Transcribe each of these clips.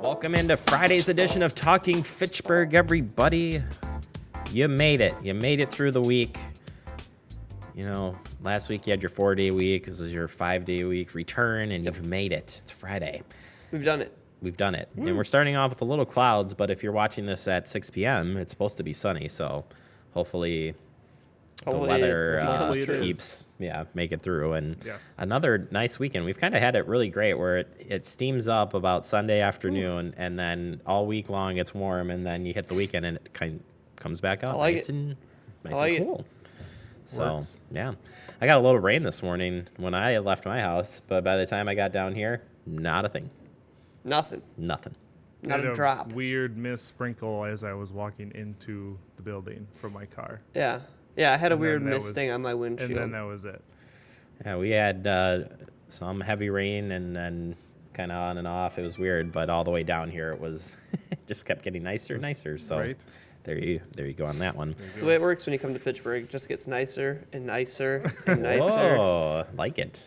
Welcome into Friday's edition of Talking Fitchburg, everybody. You made it. You made it through the week. You know, last week you had your 4-day week. This is your 5-day week return, and you've made it. It's Friday. We've done it. We've done it. And we're starting off with a little clouds, but if you're watching this at 6 p.m., it's supposed to be sunny, so hopefully the weather keeps, make it through. And another nice weekend. We've kind of had it really great where it steams up about Sunday afternoon, and then all week long it's warm, and then you hit the weekend and it kind of comes back up nice and cool. So, I got a little rain this morning when I left my house, but by the time I got down here, not a thing. Nothing. Not a drop. Weird mist sprinkle as I was walking into the building from my car. Yeah, I had a weird mist thing on my windshield. And then that was it. Yeah, we had some heavy rain and then kind of on and off. It was weird, but all the way down here it was just kept getting nicer and nicer. So right. there you go on that one. It's the way it works when you come to Fitchburg. It just gets nicer and nicer and nicer. Oh, like it.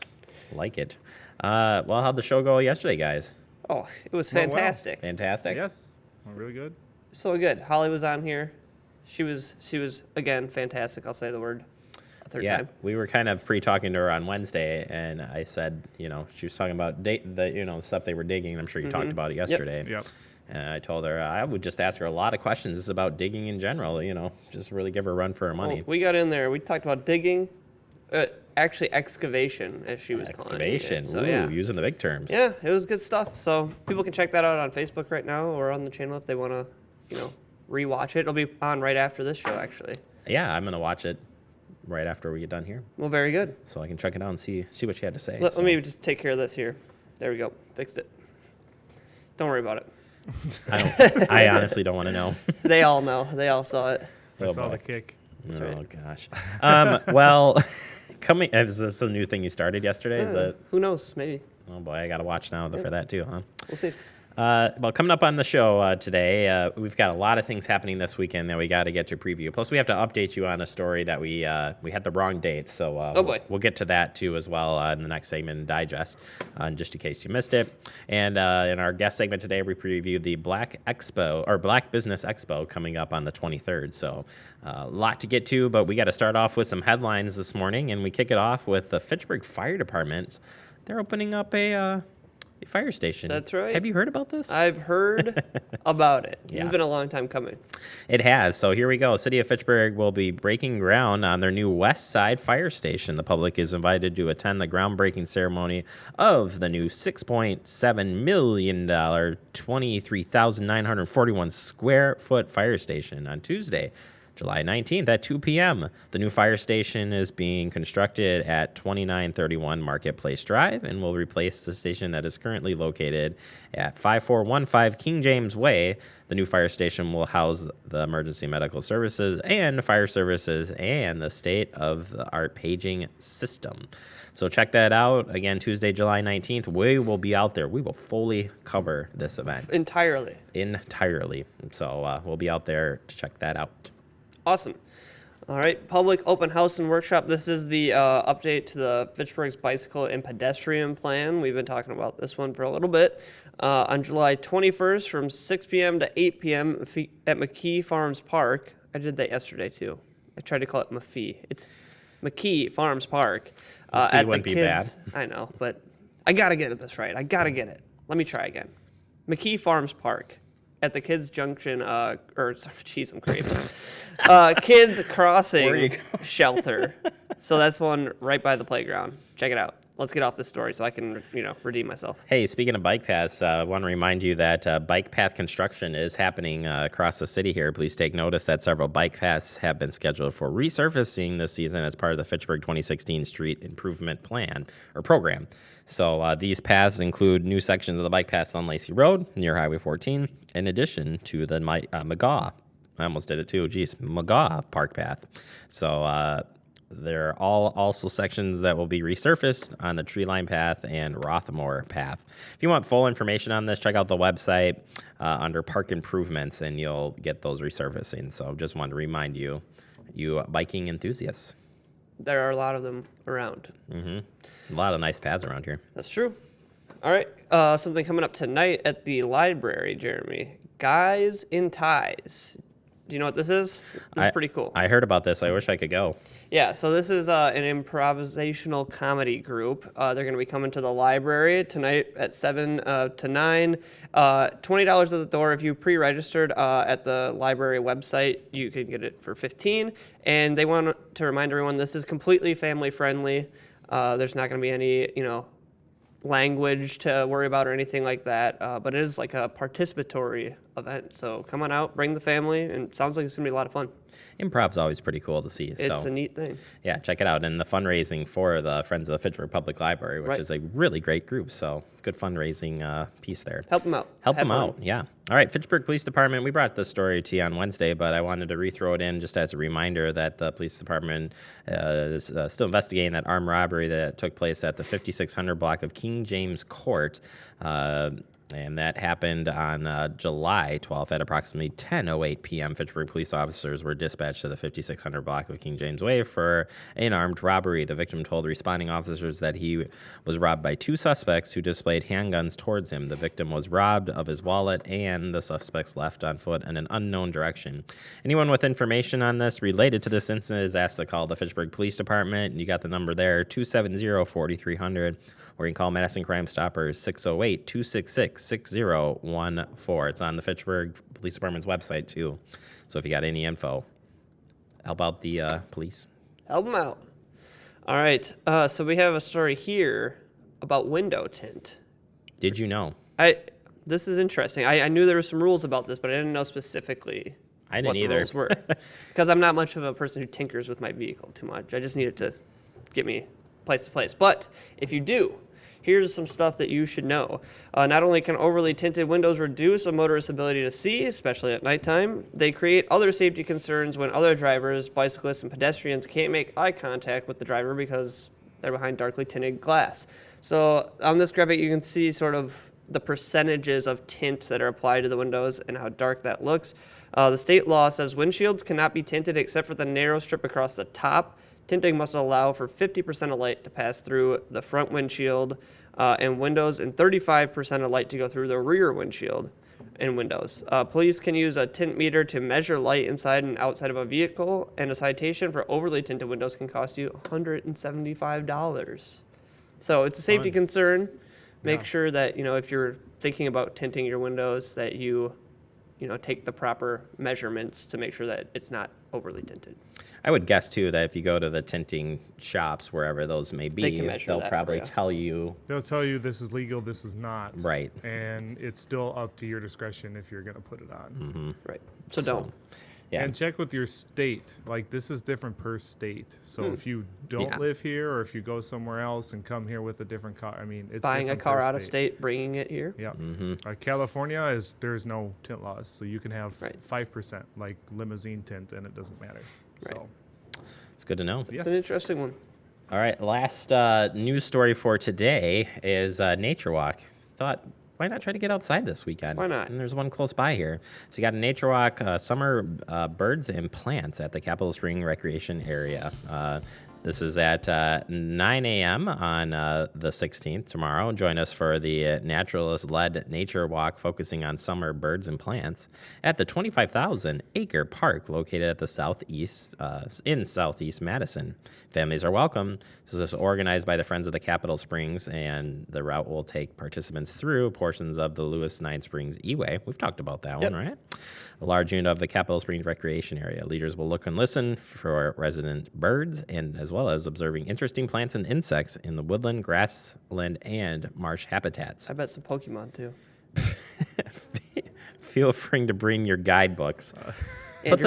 Well, how'd the show go yesterday, guys? Oh, it was fantastic. Fantastic? Yes. Really good. So good. Holly was on here. She was again fantastic. I'll say the word a third time. We were kind of pre-talking to her on Wednesday, and I said, she was talking about the stuff they were digging. And I'm sure you talked about it yesterday. Yep. And I told her I would just ask her a lot of questions about digging in general. Just really give her a run for her money. Well, we got in there. We talked about digging. Actually, excavation, as she was calling it. Excavation. So, using the big terms. Yeah, it was good stuff. So people can check that out on Facebook right now or on the channel if they want to, rewatch it. It'll be on right after this show, actually. Yeah, I'm going to watch it right after we get done here. Well, very good. So I can check it out and see what she had to say. Let me just take care of this here. There we go. Fixed it. Don't worry about it. I honestly don't want to know. They all know. They all saw it. I saw the kick. That's right. Gosh. Well... Is this a new thing you started yesterday? Is that? Who knows? Maybe. Oh boy, I got to watch now for that too, huh? We'll see. Well, coming up on the show today, we've got a lot of things happening this weekend that we got to get to preview. Plus, we have to update you on a story that we had the wrong date. So oh boy. We'll get to that too as well in the next segment and digest, just in case you missed it. And in our guest segment today, we preview the Black Business Expo coming up on the 23rd. So a lot to get to, but we got to start off with some headlines this morning, and we kick it off with the Fitchburg Fire Department. They're opening up a fire station. That's right. Have you heard about this? I've heard about it. This Yeah. has been a long time coming. It has. So here we go. City of Fitchburg will be breaking ground on their new West Side Fire Station. The public is invited to attend the groundbreaking ceremony of the new $6.7 million, 23,941 square foot fire station on Tuesday, July 19th at 2 p.m. The new fire station is being constructed at 2931 Marketplace Drive and will replace the station that is currently located at 5415 King James Way. The new fire station will house the emergency medical services and fire services and the state-of-the-art paging system. So check that out. Again, Tuesday, July 19th, we will be out there. We will fully cover this event. Entirely. So we'll be out there to check that out. Awesome. All right, public open house and workshop. This is the update to the Fitchburg's bicycle and pedestrian plan. We've been talking about this one for a little bit. On July 21st from 6 p.m. to 8 p.m. at McKee Farms Park. I did that yesterday, too. I tried to call it Mafee. It's McKee Farms Park. Mafee wouldn't be bad. I know, but I got to get this right. I got to get it. Let me try again. McKee Farms Park. At the Kids Junction, I'm crepes. Kids Crossing Shelter. So that's one right by the playground. Check it out. Let's get off this story so I can, redeem myself. Hey, speaking of bike paths, I want to remind you that bike path construction is happening across the city here. Please take notice that several bike paths have been scheduled for resurfacing this season as part of the Fitchburg 2016 Street Improvement Plan or Program. So these paths include new sections of the bike paths on Lacey Road near Highway 14, in addition to the McGaw. I almost did it too. McGaw Park Path. So there are also sections that will be resurfaced on the Tree Line Path and Rothmore Path. If you want full information on this, check out the website under Park Improvements, and you'll get those resurfacing. So just wanted to remind you biking enthusiasts. There are a lot of them around. Mm-hmm. A lot of nice paths around here. That's true. All right. Something coming up tonight at the library, Jeremy. Guys in Ties. Do you know what this is? This is pretty cool. I heard about this. I wish I could go. Yeah, so this is an improvisational comedy group. They're going to be coming to the library tonight at 7 to 9. $20 at the door. If you pre-registered at the library website, you can get it for $15. And they want to remind everyone this is completely family friendly. There's not going to be any, language to worry about or anything like that. But it is like a participatory event. So come on out, bring the family, and it sounds like it's going to be a lot of fun. Improv's always pretty cool to see. It's a neat thing. Yeah, check it out. And the fundraising for the Friends of the Fitchburg Public Library, which is a really great group. So good fundraising piece there. Help them out. Help them out, yeah. All right, Fitchburg Police Department, we brought this story to you on Wednesday, but I wanted to re-throw it in just as a reminder that the police department is still investigating that armed robbery that took place at the 5600 block of King James Court. And that happened on July 12th at approximately 10:08 p.m. Fitchburg police officers were dispatched to the 5600 block of King James Way for an armed robbery. The victim told responding officers that he was robbed by two suspects who displayed handguns towards him. The victim was robbed of his wallet, and the suspects left on foot in an unknown direction. Anyone with information on this related to this incident is asked to call the Fitchburg Police Department. You got the number there, 270-4300, or you can call Madison Crime Stoppers, 608-266-6014. It's on the Fitchburg Police Department's website, too. So if you got any info, help out the police. Help them out. All right. So we have a story here about window tint. Did you know? This is interesting. I knew there were some rules about this, but I didn't know specifically I didn't what either. the rules were. Because I'm not much of a person who tinkers with my vehicle too much. I just need it to get me place to place. But if you do, here's some stuff that you should know. Not only can overly tinted windows reduce a motorist's ability to see, especially at nighttime, they create other safety concerns when other drivers, bicyclists, and pedestrians can't make eye contact with the driver because they're behind darkly tinted glass. So on this graphic, you can see sort of the percentages of tint that are applied to the windows and how dark that looks. The state law says windshields cannot be tinted except for the narrow strip across the top. Tinting must allow for 50% of light to pass through the front windshield and windows, and 35% of light to go through the rear windshield and windows. Police can use a tint meter to measure light inside and outside of a vehicle, and a citation for overly tinted windows can cost you $175. So it's a safety concern. Make sure that, if you're thinking about tinting your windows, that you take the proper measurements to make sure that it's not overly tinted. I would guess, too, that if you go to the tinting shops, wherever those may be, they'll probably tell you. They'll tell you this is legal, this is not. Right. And it's still up to your discretion if you're going to put it on. Mm-hmm. Right. So don't. Yeah. And check with your state. Like, this is different per state. So if you don't live here, or if you go somewhere else and come here with a different car, it's buying a different car per out of state, bringing it here. Yeah. Mm-hmm. California there's no tint laws, so you can have 5% like limousine tint, and it doesn't matter. Right. So It's good to know. yes. It's an interesting one. All right, last news story for today is Nature Walk. Thought, why not try to get outside this weekend? Why not? And there's one close by here. So you got a Nature Walk, summer birds and plants at the Capitol Spring Recreation Area. This is at 9 a.m. on the 16th, tomorrow. Join us for the naturalist-led nature walk focusing on summer birds and plants at the 25,000-acre park located at the southeast, in southeast Madison. Families are welcome. This is organized by the Friends of the Capitol Springs, and the route will take participants through portions of the Lewis 9 Springs E-Way. We've talked about that one, right? A large unit of the Capitol Springs Recreation Area. Leaders will look and listen for resident birds, and as well as observing interesting plants and insects in the woodland, grassland, and marsh habitats. I bet some Pokemon too. Feel free to bring your guidebooks. And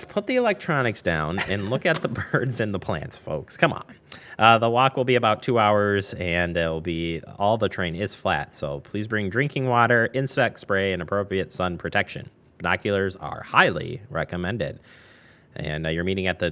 Put the electronics down and look at the birds and the plants, folks. Come on. The walk will be about 2 hours, and all the terrain is flat. So please bring drinking water, insect spray, and appropriate sun protection. Binoculars are highly recommended. And you're meeting at the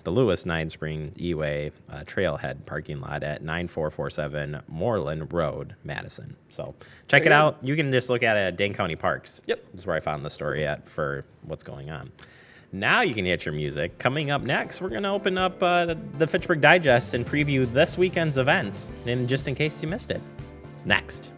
Lewis 9 Spring E-Way Trailhead parking lot at 9447 Moreland Road, Madison. So check it out. You can just look at it at Dane County Parks. Yep. This is where I found the story at for what's going on. Now you can hit your music. Coming up next, we're going to open up the Fitchburg Digest and preview this weekend's events, and just in case you missed it. Next.